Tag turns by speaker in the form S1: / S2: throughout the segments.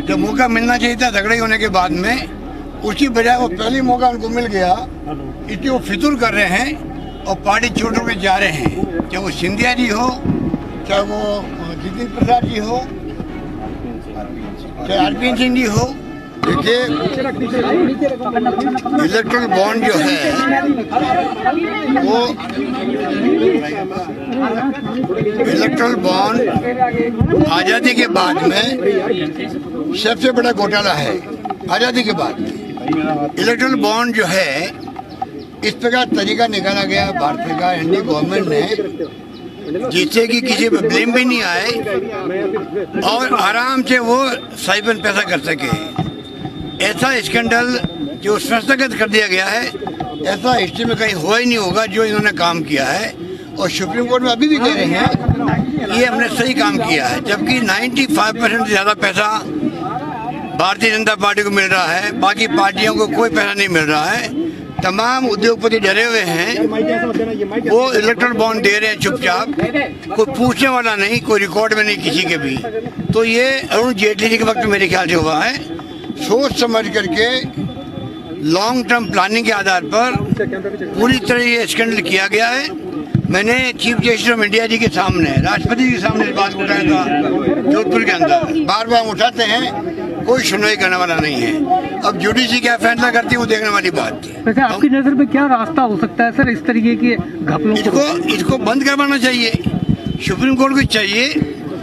S1: तो मौका मिलना चाहिए था झगड़े होने के बाद में, उसकी बजाय वो पहली मौका उनको मिल गया, इसलिए वो फितूर कर रहे हैं और पार्टी छोड़ के जा रहे हैं। चाहे वो सिंधिया जी हो, चाहे वो जितेंद्र प्रसाद जी हो, चाहे आरपीएन सिंह जी हो। देखिए, इलेक्ट्रल बॉन्ड जो है वो इलेक्ट्रल बॉन्ड आज़ादी के बाद में सबसे बड़ा घोटाला है। आज़ादी के बाद इलेक्ट्रल बॉन्ड जो है, इस प्रकार तरीका निकाला गया भारत का इंडियन गवर्नमेंट ने, जिससे कि किसी पर ब्लेम भी नहीं आए और आराम से वो साइबन पैसा कर सके। ऐसा स्कैंडल जो संस्थागत कर दिया गया है, ऐसा हिस्ट्री में कहीं हुआ ही नहीं होगा जो इन्होंने काम किया है। और सुप्रीम कोर्ट में अभी भी कह रहे हैं ये हमने सही काम किया है, जबकि 95% से ज़्यादा पैसा भारतीय जनता पार्टी को मिल रहा है, बाकी पार्टियों को कोई पैसा नहीं मिल रहा है। तमाम उद्योगपति डरे हुए हैं, वो इलेक्ट्रल बॉन्ड दे रहे हैं चुपचाप, कोई पूछने वाला नहीं, कोई रिकॉर्ड में नहीं किसी के भी। तो ये अरुण जेटली जी के वक्त मेरे ख्याल से हुआ है। सोच समझ करके लॉन्ग टर्म प्लानिंग के आधार पर पूरी तरह ये स्कैंडल किया गया है। मैंने चीफ जस्टिस ऑफ इंडिया जी के सामने, राष्ट्रपति जी के सामने इस बात को उठाया था जोधपुर के अंदर। बार बार उठाते हैं, कोई सुनवाई करने वाला नहीं है। अब जुडिशरी क्या फैसला करती है वो देखने वाली बात है।
S2: वैसे आपकी नजर में क्या रास्ता हो सकता है सर इस तरीके के घपलों को?
S1: इसको बंद करवाना चाहिए, सुप्रीम कोर्ट को चाहिए।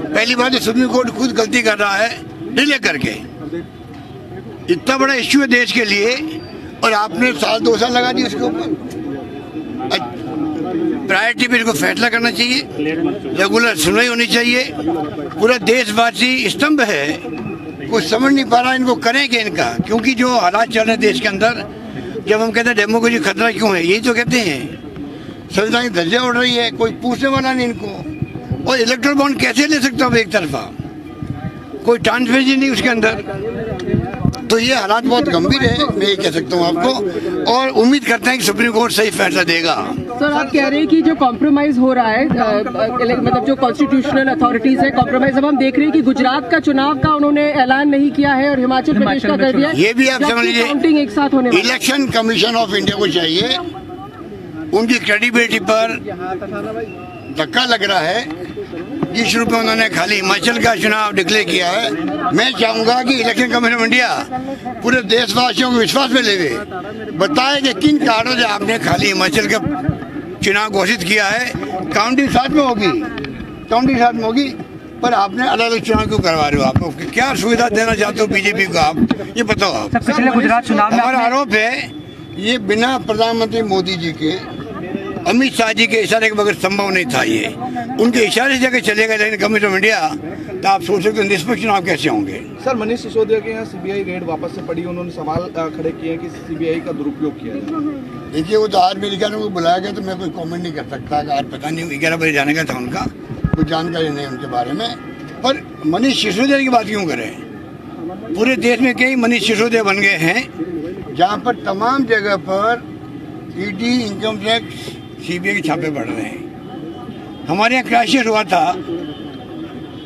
S1: पहली बात है, सुप्रीम कोर्ट खुद गलती कर रहा है डिले करके। इतना बड़ा इश्यू है देश के लिए और आपने साल 2 साल लगा दिए उसके ऊपर। प्रायोरिटी पे इसको फैसला करना चाहिए, रेगुलर सुनवाई होनी चाहिए। पूरा देशवासी स्तंभ है, कुछ समझ नहीं पा रहा इनको करें कि इनका, क्योंकि जो हालात चल रहे हैं देश के अंदर, जब हम कहते हैं डेमोक्रेसी खतरा क्यों है, यही तो कहते हैं। संविधान की धज्जियां उड़ रही है, कोई पूछने वाला नहीं इनको। और इलेक्ट्रल बॉन्ड कैसे ले सकता हूँ एक तरफा, कोई ट्रांसपेरेंसी नहीं उसके अंदर। तो ये हालात बहुत गंभीर है, मैं ये कह सकता हूँ आपको, और उम्मीद करते हैं कि सुप्रीम कोर्ट सही फैसला देगा।
S3: सर, आप कह रहे हैं कि जो कॉम्प्रोमाइज हो रहा है, मतलब जो कॉन्स्टिट्यूशनल अथॉरिटीज है, कॉम्प्रोमाइज। अब हम देख रहे हैं कि गुजरात का चुनाव का उन्होंने ऐलान नहीं किया है और हिमाचल प्रदेश का कर दिया।
S1: ये भी आप समझ लीजिए,
S3: काउंटिंग एक साथ होने।
S1: इलेक्शन कमीशन ऑफ इंडिया को चाहिए, उनकी क्रेडिबिलिटी पर धक्का लग रहा है। जिस रूप में उन्होंने खाली हिमाचल का चुनाव डिक्लेयर किया है, मैं चाहूंगा कि इलेक्शन कमीशन ऑफ इंडिया पूरे देशवासियों को विश्वास में लेवे, बताए कि किन कारणों से आपने खाली हिमाचल का चुनाव घोषित किया है। काउंटिंग साथ में होगी, काउंटिंग साथ में होगी, पर आपने अलग अलग चुनाव क्यों करवा रहे हो? आपको क्या सुविधा देना चाहते हो बीजेपी को, आप ये बताओ। आप
S2: पिछले गुजरात चुनाव में
S1: हमारा आरोप है ये बिना प्रधानमंत्री मोदी जी के, अमित शाह जी के इशारे के बगैर संभव नहीं था। ये उनके इशारे से चलेगा इलेक्शन कमीशन ऑफ इंडिया, तो आप सोच सकते हो निष्पक्ष चुनाव कैसे होंगे।
S4: सर, मनीष सिसोदिया के यहाँ सीबीआई रेड वापस से पड़ी, उन्होंने सवाल खड़े किए हैं कि सीबीआई का दुरुपयोग किया है।
S1: देखिए, वो तो आज मेरे ख्याल में बुलाया गया, तो मैं कोई कमेंट नहीं कर सकता। आज पता नहीं 11 बजे जाने का था उनका, कुछ जानकारी नहीं उनके बारे में। पर मनीष सिसोदिया की बात क्यों करें? पूरे देश में कई मनीष सिसोदिया बन गए हैं, जहाँ पर तमाम जगह पर ईडी, इनकम टैक्स, सीबीआई के छापे पड़ रहे हैं। हमारे यहाँ क्राइसिस हुआ था,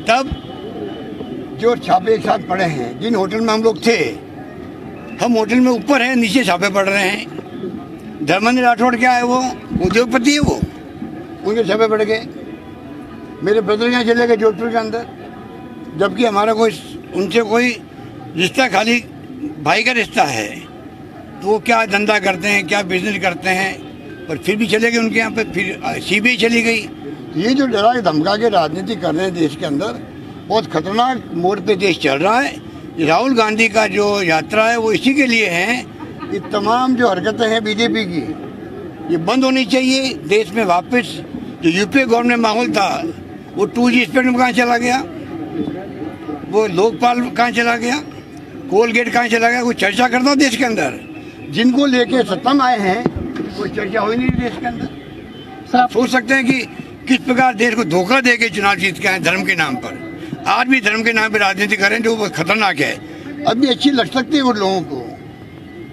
S1: तब जो छापे एक साथ पड़े हैं, जिन होटल में हम लोग थे, हम होटल में ऊपर हैं, नीचे छापे पड़ रहे हैं। धर्मेंद्र राठौड़ क्या है, वो उद्योगपति है, वो उनके छापे पड़ गए। मेरे ब्रदर यहाँ चले गए जोधपुर के अंदर, जबकि हमारा कोई उनसे कोई रिश्ता, खाली भाई का रिश्ता है। तो वो क्या धंधा करते हैं, क्या बिजनेस करते हैं, पर फिर भी चले गए उनके यहाँ पे। फिर सीबीआई चली गई। ये जो डरा के धमका के राजनीति कर रहे हैं देश के अंदर, बहुत खतरनाक मोड़ पे देश चल रहा है। राहुल गांधी का जो यात्रा है वो इसी के लिए है। ये तमाम जो हरकतें हैं बीजेपी की, ये बंद होनी चाहिए। देश में वापस जो यूपीए गवर्नमेंट माहौल था, वो 2G स्पेक्ट्रम कहाँ चला गया, वो लोकपाल कहाँ चला गया, कोलगेट कहाँ चला गया? कोई चर्चा करता हो देश के अंदर? जिनको लेके सत्ता में आए हैं कोई चर्चा हो ही नहीं देश के अंदर। आप सोच सकते हैं कि किस प्रकार देश को धोखा दे के चुनाव जीत के आए धर्म के नाम पर। आज भी धर्म के नाम पर राजनीति करें जो खतरनाक है। अभी अच्छी लग सकती है वो लोगों को,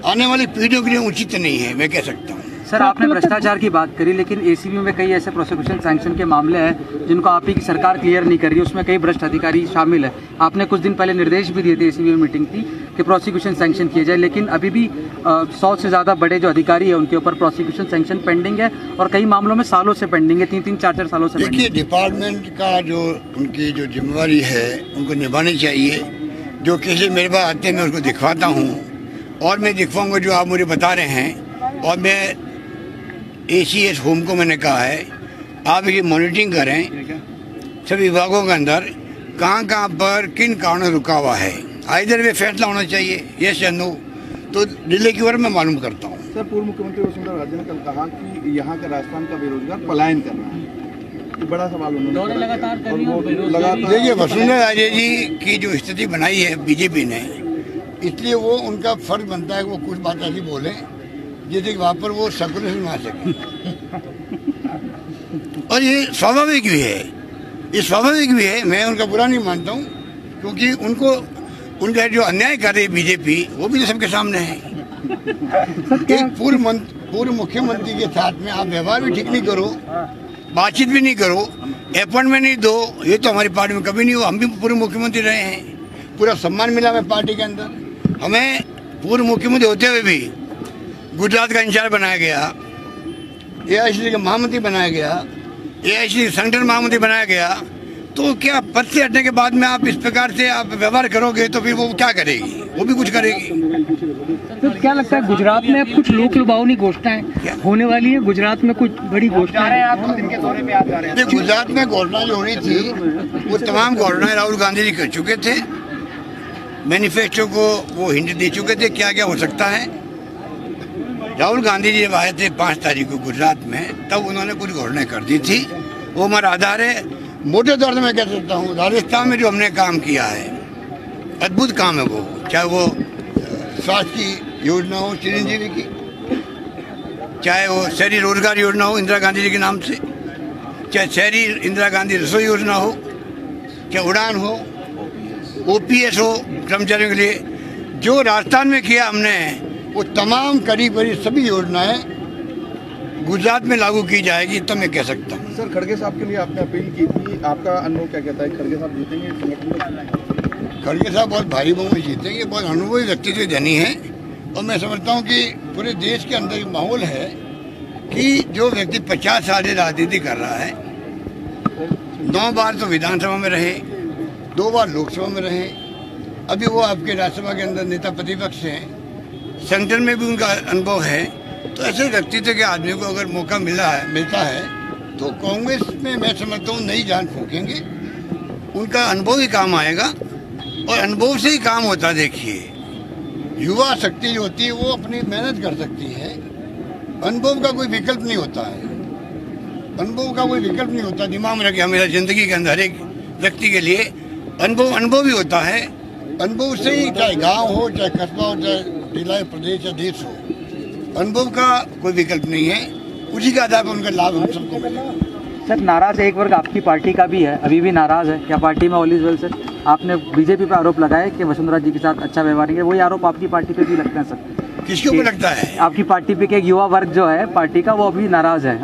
S1: आने वाली पीढ़ियों के लिए उचित नहीं है, मैं कह सकता हूँ।
S5: सर आपने भ्रष्टाचार की बात करी, लेकिन एसीबी में कई ऐसे प्रोसिक्यूशन सैंक्शन के मामले हैं जिनको आप ही की सरकार क्लियर नहीं कर रही, उसमें कई भ्रष्ट अधिकारी शामिल है। आपने कुछ दिन पहले निर्देश भी दिए थे, एसीबी में मीटिंग थी कि प्रोसिक्यूशन सैंक्शन किए जाए, लेकिन अभी भी 100 से ज़्यादा बड़े जो अधिकारी हैं उनके ऊपर प्रोसिक्यूशन सैंक्शन पेंडिंग है और कई मामलों में सालों से पेंडिंग है, 3-3, 4-4 सालों से।
S1: देखिए, डिपार्टमेंट का जो उनकी जो जिम्मेवारी है उनको निभानी चाहिए। जो केसेस मेरे पास आते हैं मैं उसको दिखवाता हूँ और मैं दिखवाऊँगा जो आप मुझे बता रहे हैं। और मैं ACS होम को मैंने कहा है आप इसकी मॉनिटरिंग करें सभी विभागों के अंदर कहाँ पर किन कारणों रुका हुआ है, आइदर वे फैसला होना चाहिए यस या नो। तो दिल्ली की ओर मैं मालूम करता हूँ।
S4: सर, पूर्व मुख्यमंत्री वसुंधरा राजे ने कल कहा कि यहाँ के राजस्थान का बेरोजगार पलायन कर रहा है, बड़ा सवाल उन्होंने लगातार।
S1: देखिए, वसुंधरा राजे जी की जो स्थिति बनाई है बीजेपी ने, इसलिए वो उनका फर्ज बनता है कि वो कुछ बात ऐसी बोले जिससे वहाँ पर वो सर्कुलेशन में आ सके। और ये स्वाभाविक भी है, मैं उनका बुरा नहीं मानता हूँ, क्योंकि उनका जो अन्याय कर रही है बीजेपी वो भी तो सबके सामने है। एक पूर्व मुख्यमंत्री के साथ में आप व्यवहार भी ठीक नहीं करो, बातचीत भी नहीं करो, अपॉइंटमेंट नहीं दो, ये तो हमारी पार्टी में कभी नहीं हुआ। हम भी पूर्व मुख्यमंत्री रहे हैं, पूरा सम्मान मिला हमें पार्टी के अंदर। हमें पूर्व मुख्यमंत्री होते हुए भी गुजरात का इंचार्ज बनाया गया, AICC का महामंत्री बनाया गया, AICC सेंट्रल महामंत्री बनाया गया। तो क्या पद से हटने के बाद में आप इस प्रकार से आप व्यवहार करोगे तो फिर वो क्या करेगी? वो भी कुछ करेगी।
S2: तो क्या लगता है गुजरात में अब कुछ लोक लुभावनी घोषणाएं होने वाली है? गुजरात में कुछ बड़ी घोषणाएं
S1: गुजरात में घोषणा जो होनी थी वो तमाम घोषणाएं राहुल गांधी जी कर चुके थे। मैनिफेस्टो को वो हिंट दे चुके थे क्या क्या हो सकता है। राहुल गांधी जी जब आए थे 5 तारीख को गुजरात में, तब उन्होंने कुछ घोषणाएं कर दी थी। वो हमारा आधार है। मोटे तौर से मैं कह सकता हूँ राजस्थान में जो हमने काम किया है अद्भुत काम है वो, चाहे वो स्वास्थ्य की योजना हो चिरंजीवी की, चाहे वो शहरी रोजगार योजना हो इंदिरा गांधी जी के नाम से, चाहे शहरी इंदिरा गांधी रसोई योजना हो, चाहे उड़ान हो, OPS हो कर्मचारियों के लिए। जो राजस्थान में किया हमने वो तमाम करीब सभी योजनाएं गुजरात में लागू की जाएगी, तो मैं कह सकता हूँ।
S4: सर, खड़गे साहब के लिए आपने अपील की थी, आपका अनुभव क्या कहता है? खड़गे साहब जीतेंगे संगठन?
S1: खड़गे साहब बहुत भारी बहुमत जीतेंगे, बहुत अनुभवी व्यक्तित्व धनी है। और मैं समझता हूँ कि पूरे देश के अंदर माहौल है कि जो व्यक्ति 50 साल से राजनीति कर रहा है, 9 बार तो विधानसभा में रहे, 2 बार लोकसभा में रहे, अभी वो आपके राज्यसभा के अंदर नेता प्रतिपक्ष हैं, सेंट्रल में भी उनका अनुभव है। तो ऐसे व्यक्तित्व के आदमी को अगर मौका मिलता है तो कांग्रेस में मैं समझता हूँ नई जान फूकेंगे। उनका अनुभव ही काम आएगा और अनुभव से ही काम होता है। देखिए, युवा शक्ति जो होती है वो अपनी मेहनत कर सकती है, अनुभव का कोई विकल्प नहीं होता है। अनुभव का कोई विकल्प नहीं होता, दिमाग में रखे हमेशा। जिंदगी के अंदर हर एक व्यक्ति के लिए अनुभव ही होता है। अनुभव से ही, चाहे गाँव हो, चाहे कस्बा हो, चाहे जिला, प्रदेश या देश हो, अनुभव का कोई विकल्प नहीं है। उसी के आधार पर उनका लाभ हम सबको मिलेगा।
S5: सर, नाराज एक वर्ग आपकी पार्टी का भी है, अभी भी नाराज है, क्या पार्टी में ऑल इज वेल? सर, आपने बीजेपी पे आरोप लगाया कि वसुंधरा जी के साथ अच्छा व्यवहार है, वही आरोप आपकी पार्टी पे भी लगते हैं सर?
S1: किसके ऊपर लगता है?
S5: आपकी पार्टी पे एक युवा वर्ग जो है पार्टी का, वो अभी नाराज है।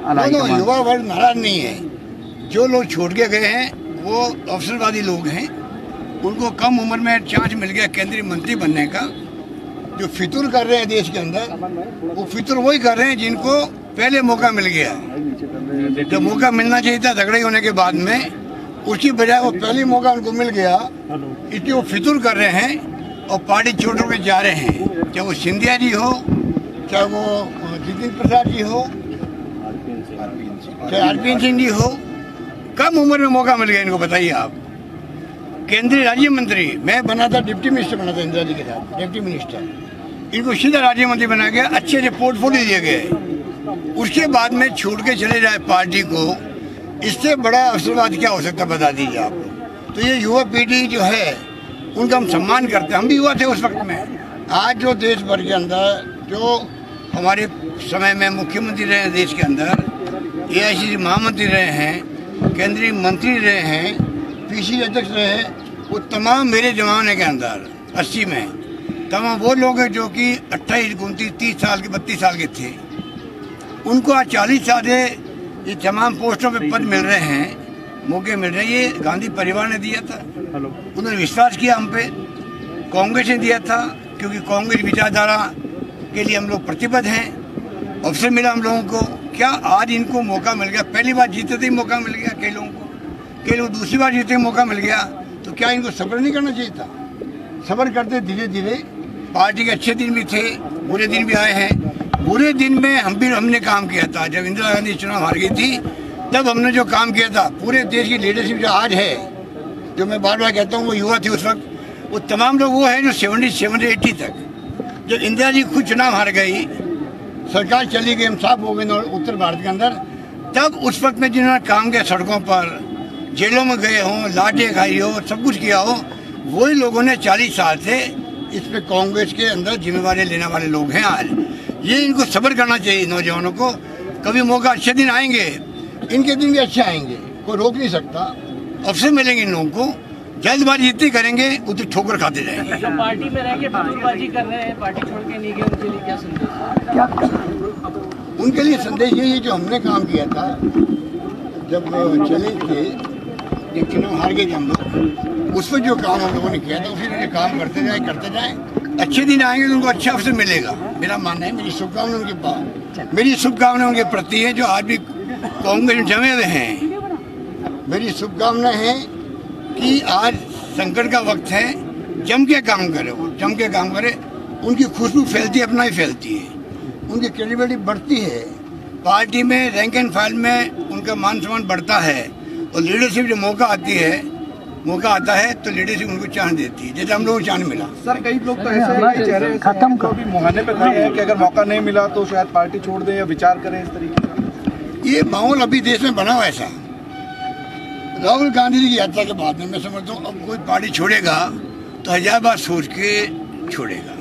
S1: युवा वर्ग नाराज नहीं है। जो लोग छोड़ के गए हैं वो अवसरवादी लोग हैं, उनको कम उम्र में चांस मिल गया केंद्रीय मंत्री बनने का। जो फितूर कर रहे हैं देश के अंदर, वो फितूर वही कर रहे हैं जिनको पहले मौका मिल गया। जब मौका मिलना चाहिए था झगड़े होने के बाद में, उसकी बजाय वो पहले मौका उनको मिल गया, इसलिए वो फितूर कर रहे हैं और पार्टी छोड़ के जा रहे हैं। चाहे वो सिंधिया जी हो, चाहे वो जितेंद्र प्रसाद जी हो, चाहे RPN सिंह जी हो, कम उम्र में मौका मिल गया इनको। बताइए आप, केंद्रीय राज्य मंत्री, मैं बना था, डिप्टी मिनिस्टर बना था इंदिरा जी के साथ, डिप्टी मिनिस्टर, इनको सीधा राज्य मंत्री बनाया गया, अच्छे अच्छे पोर्टफोलियो दिए गए। उसके बाद में छूट के चले जाए पार्टी को, इससे बड़ा अवसरवाद क्या हो सकता है बता दीजिए आप। तो ये युवा पीढ़ी जो है उनका हम सम्मान करते हैं, हम भी युवा थे उस वक्त में। आज जो देश भर के अंदर जो हमारे समय में मुख्यमंत्री रहे हैं देश के अंदर, AICC महामंत्री रहे हैं, केंद्रीय मंत्री रहे हैं, PC अध्यक्ष रहे, वो तमाम मेरे जमाने के अंदर 80 में तमाम वो लोग हैं जो कि 28, 29, 30 साल के, 32 साल के थे। उनको आज 40 साल से ये तमाम पोस्टों पे पद मिल रहे हैं, मौके मिल रहे हैं। ये गांधी परिवार ने दिया था, उन्होंने विश्वास किया हम पे। कांग्रेस ने दिया था, क्योंकि कांग्रेस विचारधारा के लिए हम लोग प्रतिबद्ध हैं। अवसर मिला हम लोगों को। क्या आज इनको मौका मिल गया? पहली बार जीते थे मौका मिल गया कई लोगों को, कई लोग दूसरी बार जीते मौका मिल गया, तो क्या इनको सब्र नहीं करना चाहिए था? सब्र करते धीरे धीरे। पार्टी के अच्छे दिन भी थे, बुरे दिन भी आए हैं। बुरे दिन में हमने काम किया था। जब इंदिरा गांधी चुनाव हार गई थी तब हमने जो काम किया था, पूरे देश की लीडरशिप जो आज है, जो मैं बार बार कहता हूँ वो युवा थे उस वक्त, वो तमाम लोग वो हैं जो 70 80 तक। जब इंदिरा जी खुद चुनाव हार गई, सरकार चली गई, हम साफ हो गए उत्तर भारत के अंदर, तब उस वक्त में जिन्होंने काम किया, सड़कों पर, जेलों में गए हों, लाठें खाई हो, सब कुछ किया हो, वही लोगों ने 40 साल से इस पे कांग्रेस के अंदर जिम्मेवारी लेने वाले लोग हैं आज। ये इनको सब्र करना चाहिए नौजवानों को। कभी मौका, अच्छे दिन आएंगे, इनके दिन भी अच्छे आएंगे, कोई रोक नहीं सकता। अवसर मिलेंगे इन लोगों को। जल्दबाजी जितनी करेंगे उतनी ठोकर खाते जाएंगे।
S6: जो पार्टी में रह के बाजी कर रहे हैं, पार्टी छोड़ के नहीं गए, उनके लिए क्या संदेश?
S1: उनके लिए संदेश यही है, जो हमने काम किया था जब चले थे, जब चुनाव हार गए थे हम लोग, उस पर जो काम हम लोगों ने किया था उसी तरह काम करते जाए। अच्छे दिन आएंगे तो उनको अच्छा अवसर मिलेगा, मेरा मानना है। मेरी शुभकामनाएं उनके पास, मेरी शुभकामनाएं उनके प्रति है जो आज भी कांग्रेस में जमे हुए हैं। मेरी शुभकामनाएं हैं कि आज संकट का वक्त है, जम के काम करे, वो जम के काम करे। उनकी खुशबू फैलती है, अपना ही फैलती है, उनकी क्रेडिबिलिटी बढ़ती है, पार्टी में रैंक एंड फाइल में उनका मान सम्मान बढ़ता है, और लीडरशिप जो मौका आता है तो लीडरशिप उनको चांस देती है, जैसे हम लोगों को चांस मिला।
S4: सर कई लोग तो ऐसे चेहरे खत्म को भी मुहाने पे खड़े हैं कि अगर मौका नहीं मिला तो शायद पार्टी छोड़ दें या विचार करें इस तरीके का।
S1: ये माहौल अभी देश में बना हुआ ऐसा। राहुल गांधी जी की यात्रा के बाद में मैं समझता हूँ अब कोई पार्टी छोड़ेगा तो 1000 बार सोच के छोड़ेगा।